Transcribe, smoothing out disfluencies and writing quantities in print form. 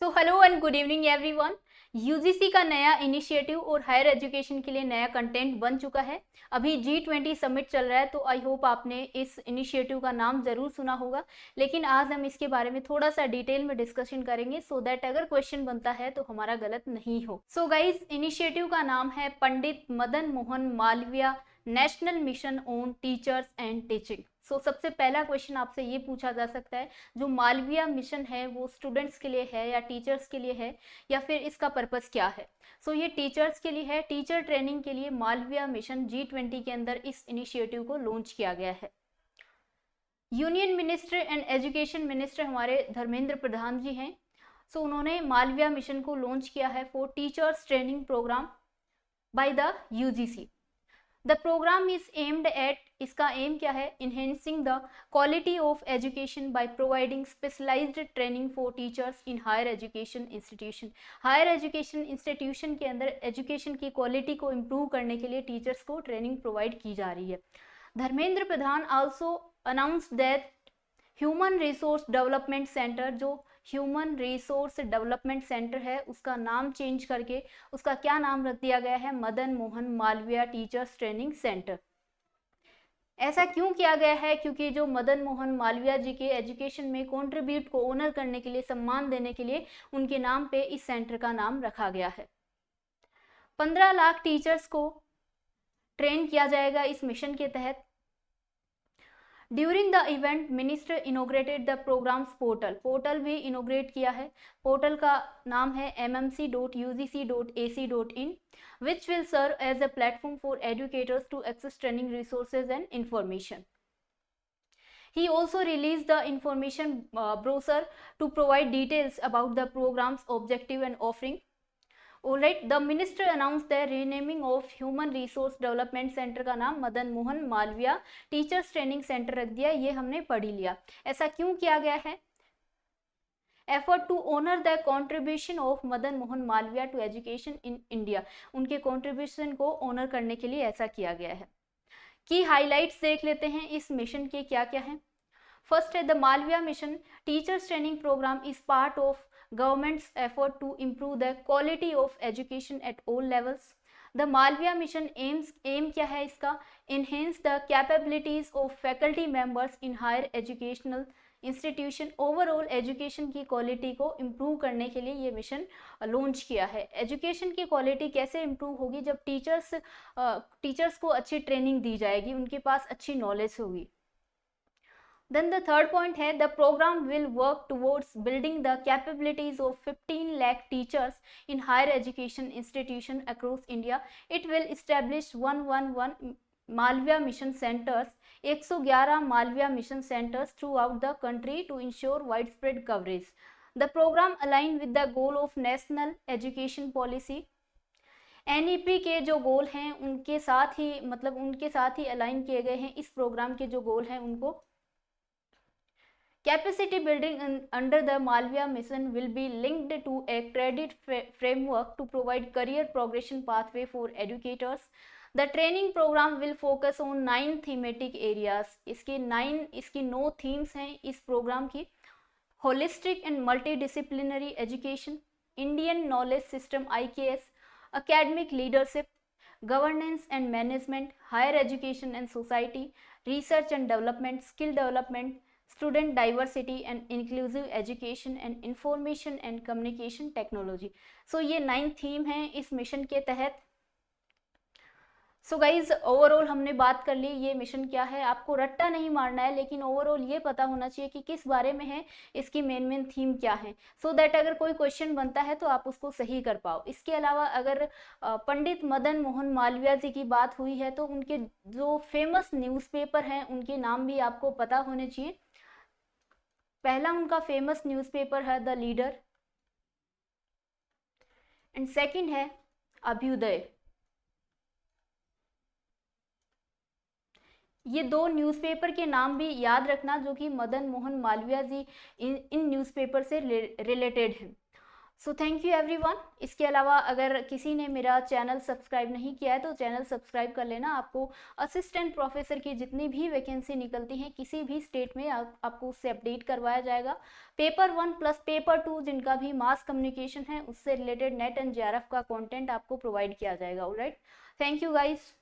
So hello and good evening everyone. UGC का नया initiative और हायर एजुकेशन के लिए नया कंटेंट बन चुका है। अभी G20 समिट चल रहा है, तो आई होप आपने इस इनिशिएटिव का नाम ज़रूर सुना होगा। लेकिन आज हम इसके बारे में थोड़ा सा डिटेल में डिस्कशन करेंगे सो दैट अगर क्वेश्चन बनता है तो हमारा गलत नहीं हो। सो गाइज, इनिशिएटिव का नाम है Pandit Madan Mohan Malviya national mission on teachers and teaching. So सबसे पहला क्वेश्चन आपसे ये पूछा जा सकता है, जो मालवीय मिशन है वो स्टूडेंट्स के लिए है या टीचर्स के लिए है, या फिर इसका पर्पस क्या है। सो ये टीचर्स के लिए है। टीचर ट्रेनिंग के लिए मालवीय मिशन G20 के अंदर इस इनिशिएटिव को लॉन्च किया गया है। Union minister and education minister हमारे धर्मेंद्र प्रधान जी हैं। सो उन्होंने मालवीय मिशन को लॉन्च किया है for teachers training programme by the UGC. The programme is aimed at, इसका एम क्या है, enhancing the quality of education by providing specialised training for teachers in higher education institution. Higher education institution के अंदर education की quality को improve करने के लिए टीचर्स को ट्रेनिंग प्रोवाइड की जा रही है। Dharmendra Pradhan also announced that human resource development centre, जो ह्यूमन रिसोर्स डेवलपमेंट सेंटर है उसका नाम चेंज करके उसका क्या नाम रख दिया गया है, Madan Mohan Malviya teachers training centre. ऐसा क्यों किया गया है? क्योंकि जो मदन मोहन मालवीय जी के एजुकेशन में कंट्रीब्यूट को ऑनर करने के लिए, सम्मान देने के लिए उनके नाम पे इस सेंटर का नाम रखा गया है। 15 लाख टीचर्स को ट्रेन किया जाएगा इस मिशन के तहत। During the event minister inaugurated the programmes portal, portal भी इनोग्रेट किया है। पोर्टल का नाम है mmc.ugc.ac.in which will serve as a platform for educators to access training resources and information. He also released the information brochure to provide details about the program's objective and offering. Alright, the minister announced the renaming of Human Resource Development Center का नाम Madan Mohan Malviya teachers training centre रख दिया। ये हमने पढ़ ही लिया। ऐसा क्यों किया गया है? Effort to honour the contribution of Madan Mohan Malviya to education in India, उनके कॉन्ट्रीब्यूशन को ऑनर करने के लिए ऐसा किया गया है। की हाईलाइट्स देख लेते हैं इस मिशन के क्या क्या हैं। फर्स्ट है the Malaviya mission teachers training programme is part of government's effort to improve the quality of education at all levels. The Malviya mission aim क्या है इसका, enhance the capabilities of faculty members in higher educational institution, overall education की quality को improve करने के लिए ये mission launch किया है। एजुकेशन की क्वालिटी कैसे इम्प्रूव होगी? जब टीचर्स को अच्छी ट्रेनिंग दी जाएगी, उनके पास अच्छी नॉलेज होगी। Then the third point है, the program will work towards building the capabilities of 15 lakh teachers in higher education institution across India. It will establish 111 Malviya mission centers, 111 Malviya mission centers throughout the country to ensure widespread coverage. The program aligned with the goal of national education policy. NEP के जो गोल हैं उनके साथ ही, मतलब उनके साथ ही align किए गए हैं। इस प्रोग्राम के जो गोल हैं उनको Capacity building under the Malviya mission will be linked to a credit framework to provide career progression pathway for educators. The training program will focus on 9 thematic areas. इसकी 9 themes हैं इस प्रोग्राम की। Holistic and multidisciplinary education, Indian knowledge system IKS, academic leadership, governance and management, higher education and society, research and development, skill development, student diversity and inclusive education and information and communication technology. So ये 9 theme है इस mission के तहत। So guys, overall हमने बात कर ली ये mission क्या है। आपको रट्टा नहीं मारना है, लेकिन ओवरऑल ये पता होना चाहिए कि किस बारे में है, इसकी मेन थीम क्या है, सो दैट अगर कोई क्वेश्चन बनता है तो आप उसको सही कर पाओ। इसके अलावा अगर पंडित मदन मोहन मालवीय जी की बात हुई है तो उनके जो फेमस न्यूज़पेपर हैं उनके नाम भी आपको पता होने चाहिए। पहला उनका फेमस न्यूज़पेपर है द लीडर एंड सेकंड है अभ्युदय। ये 2 न्यूज़पेपर के नाम भी याद रखना जो कि मदन मोहन मालवीय जी इन न्यूज़पेपर से रिलेटेड हैं। So thank you everyone. इसके अलावा अगर किसी ने मेरा चैनल सब्सक्राइब नहीं किया है तो चैनल सब्सक्राइब कर लेना। आपको असिस्टेंट प्रोफेसर की जितनी भी वैकेंसी निकलती हैं किसी भी स्टेट में आपको उससे अपडेट करवाया जाएगा। पेपर 1 प्लस पेपर 2 जिनका भी मास कम्युनिकेशन है उससे रिलेटेड नेट एंड जेआरएफ का कंटेंट आपको प्रोवाइड किया जाएगा। Alright, thank you guys.